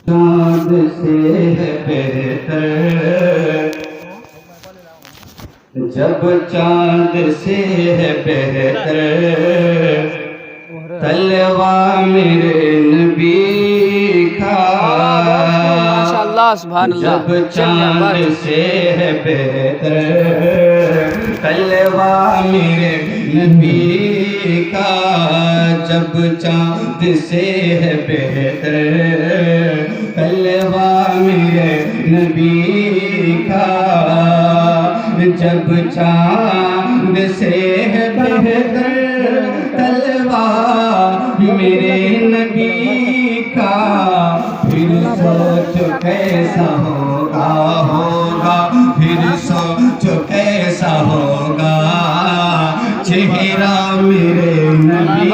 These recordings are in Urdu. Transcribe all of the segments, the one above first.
چاند سے ہے بہتر، جب چاند سے ہے بہتر تلوہ میرے نبی کا، جب چاند سے ہے بہتر تلوہ میرے نبی کا، جب چاند سے ہے بہتر تلوہ میرے نبی کا، جب چاند سے ہے بہتر تلوہ میرے نبی کا، پھر سوچ کیسا ہوگا پھر سوچ کیسا ہوگا چہرہ میرے نبی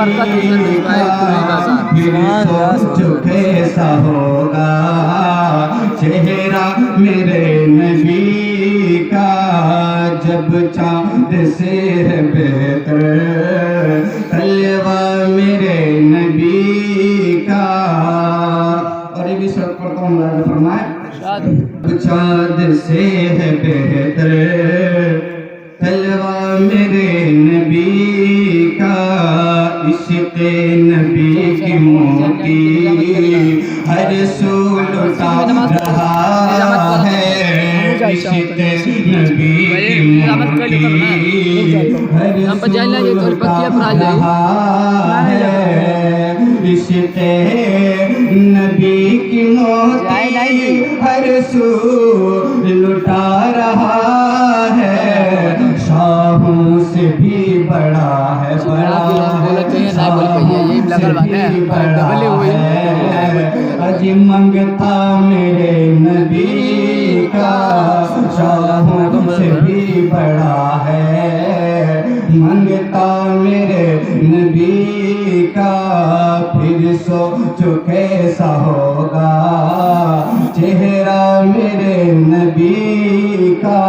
کا، پھر سوچ کیسا ہوگا چہرہ میرے نبی کا، جب چاند سے ہے بہتر تلوہ میرے نبی کا۔ اور یہ بھی سب پڑھتا ہوں، اللہ نے فرمایا چاند سے ہے بہتر تلوہ میرے نبی کا، عشق نبی کی موتی ہر سو لٹا رہا ہے، عشق نبی کی موتی ہر سو لٹا رہا ہے، عشق نبی کی موتی ہر سو لٹا رہا ہے، شاہوں سے بھی بڑا ہے اج منگتا میرے نبی کا، شاہوں سے بھی بڑا ہے منگتا میرے نبی کا، پھر سوچو کیسا ہوگا چہرہ میرے نبی کا۔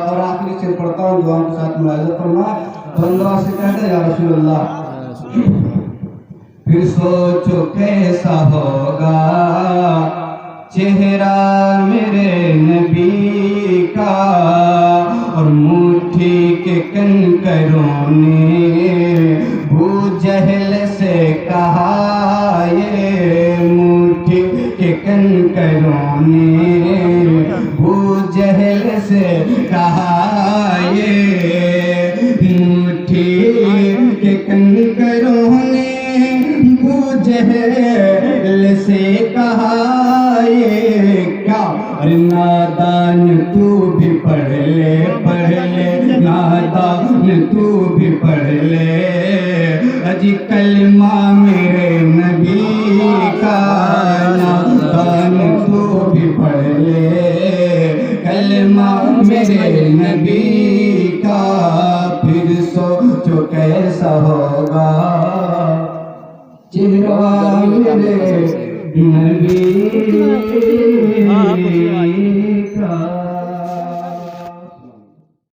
اور آخری سے پڑھتا ہوں، دعا کے ساتھ ملاحظہ فرما، بندہ سے کہتا ہے یا رسول اللہ پھر سوچو کیسا ہوگا چہرہ میرے نبی کا، اور مٹھی کے کنکروں نے ابو جہل سے کہا، یہ مٹھی کے کنکروں نے ابو جہل سے کہا، یہ مٹھی کے کنکروں نے ابو جہل سے کہا، یہ کیا نادان تو بھی پڑھ لے نادان تو بھی پڑھ لے اجی کلمہ میرے نبی کا، نادان تو بھی پڑھ لے کلمہ میرے نبی کا، پھر سوچو کیسا ہوگا چہرہ میرے نبی کا۔